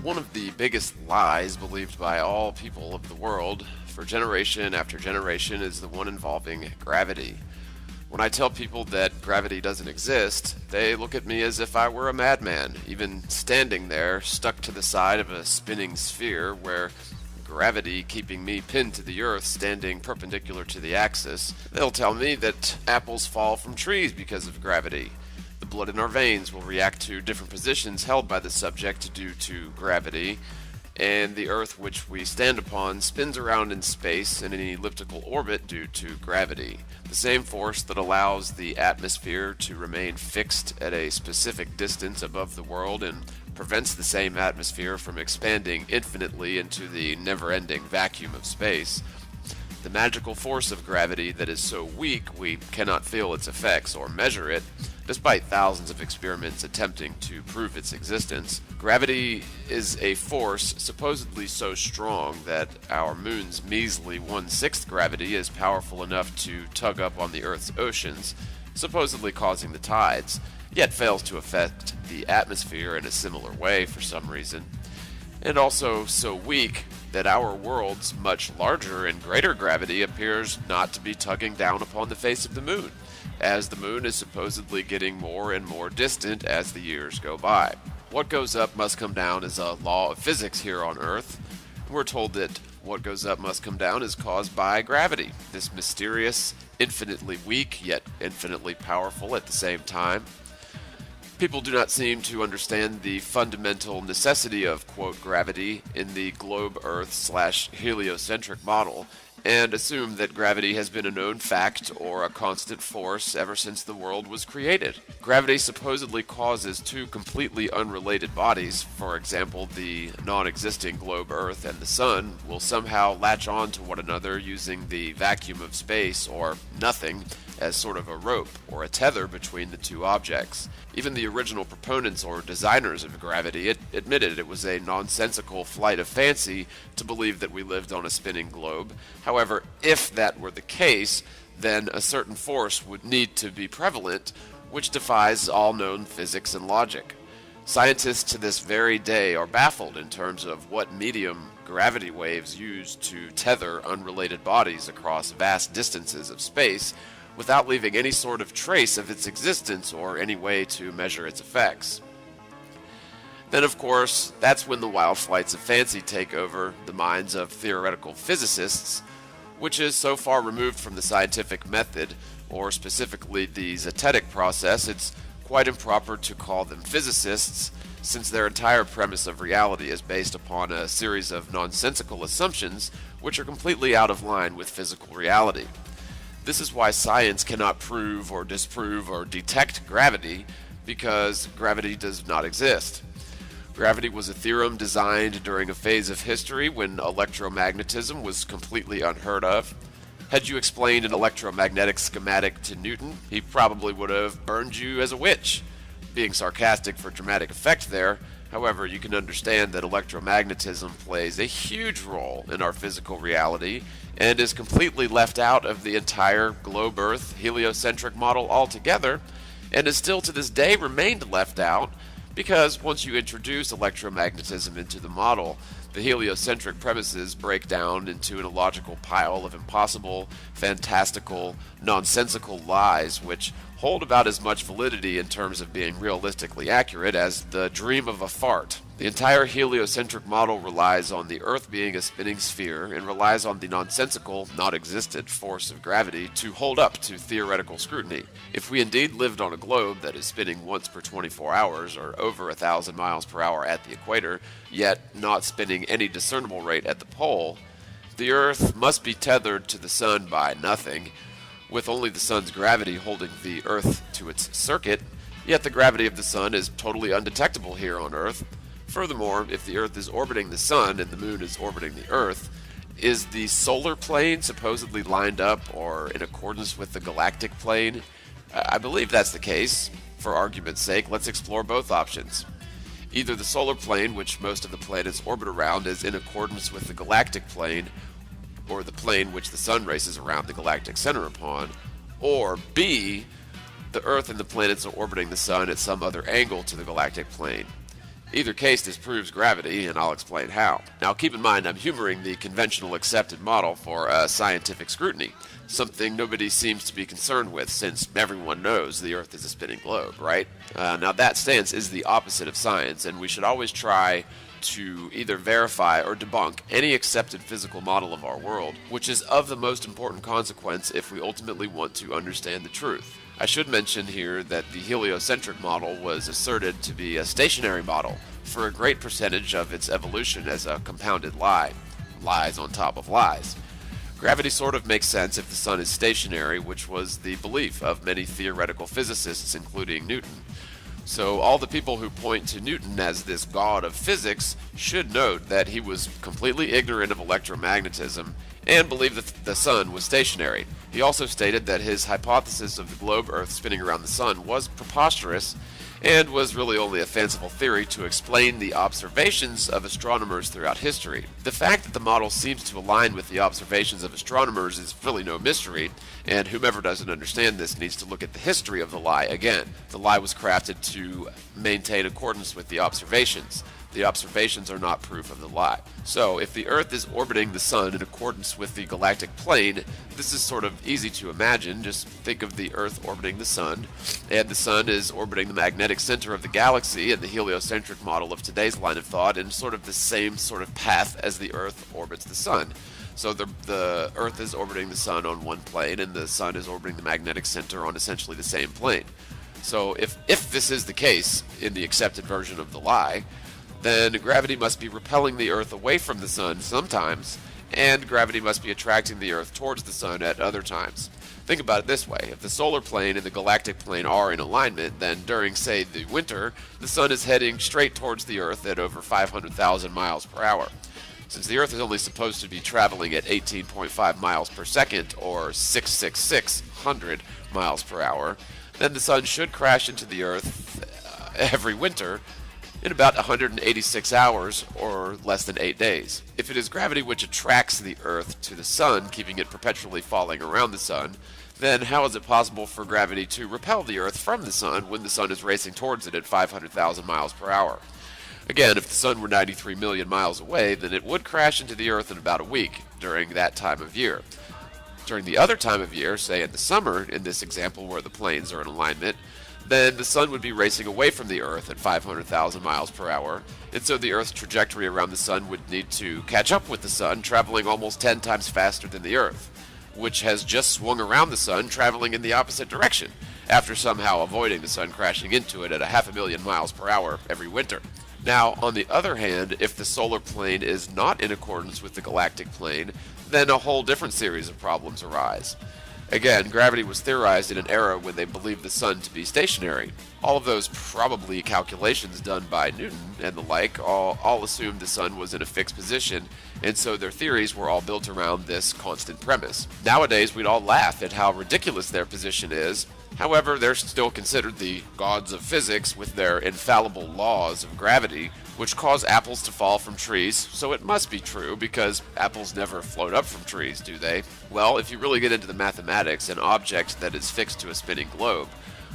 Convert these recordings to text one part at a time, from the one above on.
One of the biggest lies believed by all people of the world for generation after generation is the one involving gravity. When I tell people that gravity doesn't exist, they look at me as if I were a madman, even standing there stuck to the side of a spinning sphere where gravity keeping me pinned to the earth standing perpendicular to the axis. They'll tell me that apples fall from trees because of gravity. The blood in our veins will react to different positions held by the subject due to gravity, and the earth which we stand upon spins around in space in an elliptical orbit due to gravity, the same force that allows the atmosphere to remain fixed at a specific distance above the world and prevents the same atmosphere from expanding infinitely into the never-ending vacuum of space. The magical force of gravity that is so weak we cannot feel its effects or measure it, despite thousands of experiments attempting to prove its existence. Gravity is a force supposedly so strong that our moon's measly 1/6 gravity is powerful enough to tug up on the Earth's oceans, supposedly causing the tides, yet fails to affect the atmosphere in a similar way for some reason. And also so weak that our world's much larger and greater gravity appears not to be tugging down upon the face of the moon, as the moon is supposedly getting more and more distant as the years go by. What goes up must come down is a law of physics here on Earth. We're told that what goes up must come down is caused by gravity, this mysterious, infinitely weak, yet infinitely powerful at the same time. People do not seem to understand the fundamental necessity of, quote, gravity in the globe-earth/heliocentric model, and assume that gravity has been a known fact or a constant force ever since the world was created. Gravity supposedly causes two completely unrelated bodies, for example, the non-existing globe Earth and the Sun, will somehow latch on to one another using the vacuum of space, or nothing, as sort of a rope or a tether between the two objects. Even the original proponents or designers of gravity admitted it was a nonsensical flight of fancy to believe that we lived on a spinning globe. However, if that were the case, then a certain force would need to be prevalent, which defies all known physics and logic. Scientists to this very day are baffled in terms of what medium gravity waves use to tether unrelated bodies across vast distances of space, without leaving any sort of trace of its existence or any way to measure its effects. Then, of course, that's when the wild flights of fancy take over the minds of theoretical physicists, which is so far removed from the scientific method, or specifically the zetetic process, it's quite improper to call them physicists, since their entire premise of reality is based upon a series of nonsensical assumptions which are completely out of line with physical reality. This is why science cannot prove or disprove or detect gravity, because gravity does not exist. Gravity was a theorem designed during a phase of history when electromagnetism was completely unheard of. Had you explained an electromagnetic schematic to Newton, he probably would have burned you as a witch. Being sarcastic for dramatic effect there, however, you can understand that electromagnetism plays a huge role in our physical reality and is completely left out of the entire globe-Earth heliocentric model altogether, and is still to this day remained left out, because once you introduce electromagnetism into the model, the heliocentric premises break down into an illogical pile of impossible, fantastical, nonsensical lies which hold about as much validity in terms of being realistically accurate as the dream of a fart. The entire heliocentric model relies on the Earth being a spinning sphere and relies on the nonsensical, not-existent force of gravity to hold up to theoretical scrutiny. If we indeed lived on a globe that is spinning once per 24 hours or over 1,000 miles per hour at the equator, yet not spinning any discernible rate at the pole, the Earth must be tethered to the Sun by nothing, with only the Sun's gravity holding the Earth to its circuit, yet the gravity of the Sun is totally undetectable here on Earth. Furthermore, if the Earth is orbiting the Sun and the Moon is orbiting the Earth, is the solar plane supposedly lined up or in accordance with the galactic plane? I believe that's the case. For argument's sake, let's explore both options. Either the solar plane, which most of the planets orbit around, is in accordance with the galactic plane, or the plane which the Sun races around the galactic center upon, or B, the Earth and the planets are orbiting the Sun at some other angle to the galactic plane. Either case disproves gravity, and I'll explain how. Now keep in mind I'm humoring the conventional accepted model for scientific scrutiny, something nobody seems to be concerned with since everyone knows the Earth is a spinning globe, right? Now that stance is the opposite of science, and we should always try to either verify or debunk any accepted physical model of our world, which is of the most important consequence if we ultimately want to understand the truth. I should mention here that the heliocentric model was asserted to be a stationary model for a great percentage of its evolution as a compounded lie. Lies on top of lies. Gravity sort of makes sense if the sun is stationary, which was the belief of many theoretical physicists, including Newton. So all the people who point to Newton as this god of physics should note that he was completely ignorant of electromagnetism and believed that the sun was stationary. He also stated that his hypothesis of the globe Earth spinning around the sun was preposterous and was really only a fanciful theory to explain the observations of astronomers throughout history. The fact that the model seems to align with the observations of astronomers is really no mystery, and whomever doesn't understand this needs to look at the history of the lie again. The lie was crafted to maintain accordance with the observations. The observations are not proof of the lie. So, if the Earth is orbiting the Sun in accordance with the galactic plane, this is sort of easy to imagine. Just think of the Earth orbiting the Sun, and the Sun is orbiting the magnetic center of the galaxy in the heliocentric model of today's line of thought in sort of the same sort of path as the Earth orbits the Sun. So the Earth is orbiting the Sun on one plane, and the Sun is orbiting the magnetic center on essentially the same plane. So if this is the case in the accepted version of the lie, then gravity must be repelling the Earth away from the Sun sometimes, and gravity must be attracting the Earth towards the Sun at other times. Think about it this way. If the solar plane and the galactic plane are in alignment, then during, say, the winter, the Sun is heading straight towards the Earth at over 500,000 miles per hour. Since the Earth is only supposed to be traveling at 18.5 miles per second, or 66600 miles per hour, then the Sun should crash into the Earth every winter in about 186 hours, or less than 8 days. If it is gravity which attracts the Earth to the Sun, keeping it perpetually falling around the Sun, then how is it possible for gravity to repel the Earth from the Sun when the Sun is racing towards it at 500,000 miles per hour? Again, if the Sun were 93 million miles away, then it would crash into the Earth in about a week during that time of year. During the other time of year, say in the summer, in this example where the planes are in alignment, then the Sun would be racing away from the Earth at 500,000 miles per hour, and so the Earth's trajectory around the Sun would need to catch up with the Sun, traveling almost 10 times faster than the Earth, which has just swung around the Sun, traveling in the opposite direction, after somehow avoiding the Sun crashing into it at 500,000 miles per hour every winter. Now, on the other hand, if the solar plane is not in accordance with the galactic plane, then a whole different series of problems arise. Again, gravity was theorized in an era when they believed the Sun to be stationary. All of those probably calculations done by Newton and the like all assumed the Sun was in a fixed position, and so their theories were all built around this constant premise. Nowadays, we'd all laugh at how ridiculous their position is. However, they're still considered the gods of physics with their infallible laws of gravity, which cause apples to fall from trees, so it must be true, because apples never float up from trees, do they? Well, if you really get into the mathematics, an object that is fixed to a spinning globe,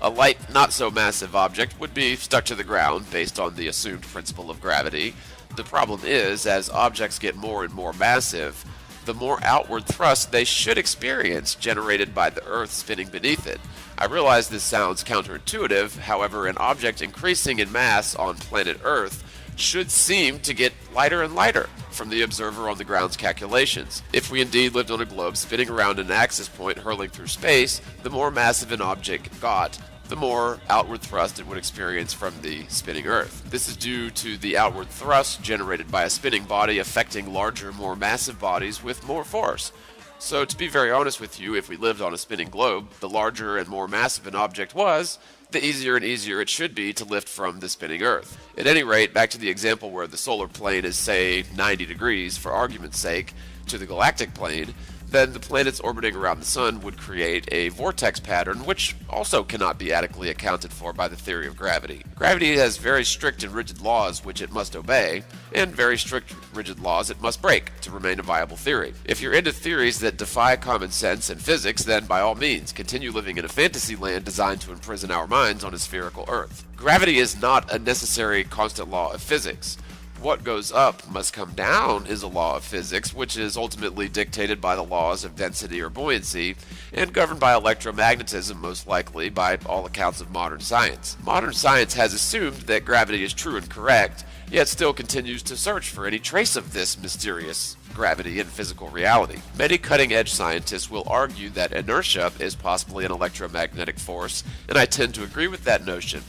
a light, not-so-massive object would be stuck to the ground based on the assumed principle of gravity. The problem is, as objects get more and more massive, the more outward thrust they should experience generated by the Earth spinning beneath it. I realize this sounds counterintuitive, however, an object increasing in mass on planet Earth should seem to get lighter and lighter from the observer on the ground's calculations. If we indeed lived on a globe spinning around an axis point hurling through space, the more massive an object got, the more outward thrust it would experience from the spinning Earth. This is due to the outward thrust generated by a spinning body affecting larger, more massive bodies with more force. So to be very honest with you, if we lived on a spinning globe, the larger and more massive an object was, the easier and easier it should be to lift from the spinning Earth. At any rate, back to the example where the solar plane is, say, 90 degrees, for argument's sake, to the galactic plane, then the planets orbiting around the Sun would create a vortex pattern, which also cannot be adequately accounted for by the theory of gravity. Gravity has very strict and rigid laws which it must obey, and very strict, rigid laws it must break to remain a viable theory. If you're into theories that defy common sense and physics, then by all means, continue living in a fantasy land designed to imprison our minds on a spherical Earth. Gravity is not a necessary constant law of physics. What goes up must come down is a law of physics, which is ultimately dictated by the laws of density or buoyancy, and governed by electromagnetism, most likely, by all accounts of modern science. Modern science has assumed that gravity is true and correct, yet still continues to search for any trace of this mysterious gravity in physical reality. Many cutting-edge scientists will argue that inertia is possibly an electromagnetic force, and I tend to agree with that notion.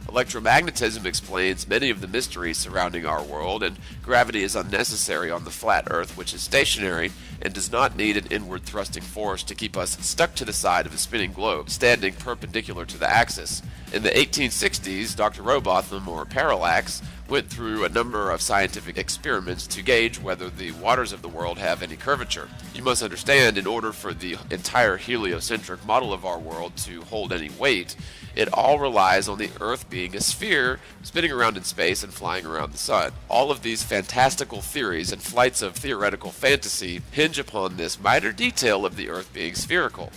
Electromagnetism explains many of the mysteries surrounding our world, and gravity is unnecessary on the flat Earth, which is stationary and does not need an inward thrusting force to keep us stuck to the side of a spinning globe, standing perpendicular to the axis. In the 1860s, Dr. Rowbotham, or Parallax, went through a number of scientific experiments to gauge whether the waters of the world have any curvature. You must understand, in order for the entire heliocentric model of our world to hold any weight, it all relies on the Earth being a sphere, spinning around in space and flying around the Sun. All of these fantastical theories and flights of theoretical fantasy hinge upon this minor detail of the Earth being spherical.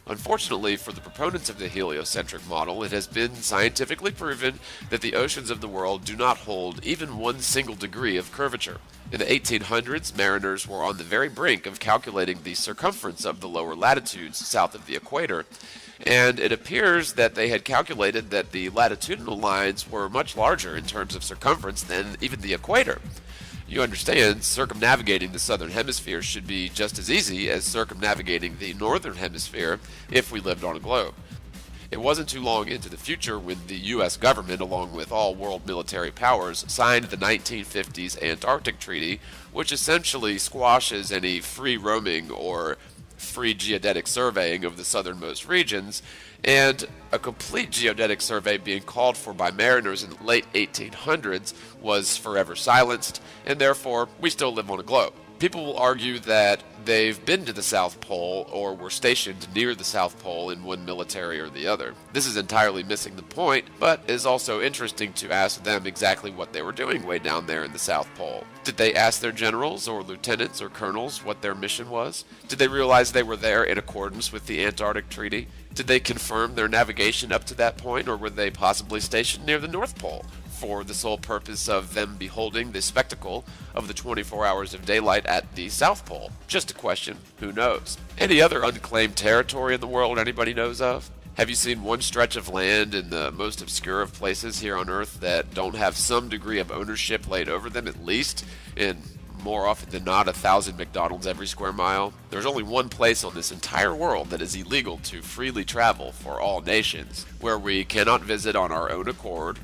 Unfortunately for the proponents of the heliocentric model, it has been scientifically proven that the oceans of the world do not hold even one single degree of curvature. In the 1800s, mariners were on the very brink of calculating the circumference of the lower latitudes south of the equator, and it appears that they had calculated that the latitudinal lines were much larger in terms of circumference than even the equator. You understand, circumnavigating the southern hemisphere should be just as easy as circumnavigating the northern hemisphere if we lived on a globe. It wasn't too long into the future when the U.S. government, along with all world military powers, signed the 1950s Antarctic Treaty, which essentially squashes any free roaming or free geodetic surveying of the southernmost regions, and a complete geodetic survey being called for by mariners in the late 1800s was forever silenced, and therefore we still live on a globe. People will argue that they've been to the South Pole or were stationed near the South Pole in one military or the other. This is entirely missing the point, but is also interesting to ask them exactly what they were doing way down there in the South Pole. Did they ask their generals or lieutenants or colonels what their mission was? Did they realize they were there in accordance with the Antarctic Treaty? Did they confirm their navigation up to that point, or were they possibly stationed near the North Pole for the sole purpose of them beholding the spectacle of the 24 hours of daylight at the South Pole? Just a question. Who knows? Any other unclaimed territory in the world anybody knows of? Have you seen one stretch of land in the most obscure of places here on Earth that don't have some degree of ownership laid over them, at least in more often than not 1,000 McDonald's every square mile? There's only one place on this entire world that is illegal to freely travel for all nations, where we cannot visit on our own accord,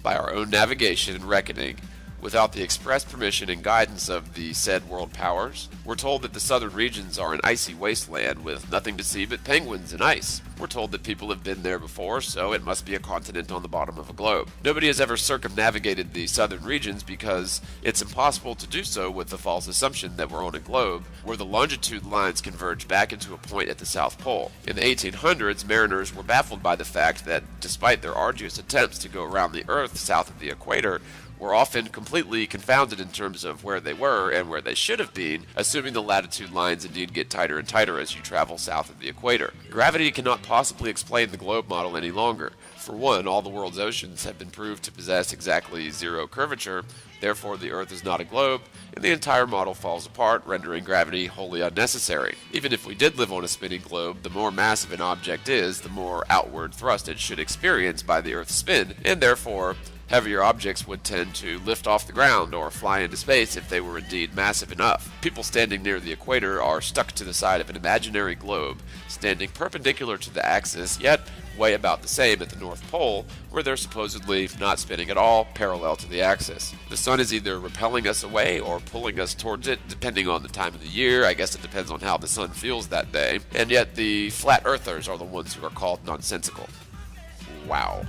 by our own navigation and reckoning, without the express permission and guidance of the said world powers. We're told that the southern regions are an icy wasteland with nothing to see but penguins and ice. We're told that people have been there before, so it must be a continent on the bottom of a globe. Nobody has ever circumnavigated the southern regions because it's impossible to do so with the false assumption that we're on a globe where the longitude lines converge back into a point at the South Pole. In the 1800s, mariners were baffled by the fact that despite their arduous attempts to go around the Earth south of the equator, were often completely confounded in terms of where they were and where they should have been, assuming the latitude lines indeed get tighter and tighter as you travel south of the equator. Gravity cannot possibly explain the globe model any longer. For one, all the world's oceans have been proved to possess exactly zero curvature, therefore the Earth is not a globe, and the entire model falls apart, rendering gravity wholly unnecessary. Even if we did live on a spinning globe, the more massive an object is, the more outward thrust it should experience by the Earth's spin, and therefore heavier objects would tend to lift off the ground or fly into space if they were indeed massive enough. People standing near the equator are stuck to the side of an imaginary globe, standing perpendicular to the axis, yet weigh about the same at the North Pole, where they're supposedly not spinning at all, parallel to the axis. The sun is either repelling us away or pulling us towards it, depending on the time of the year. I guess it depends on how the sun feels that day. And yet the flat earthers are the ones who are called nonsensical. Wow.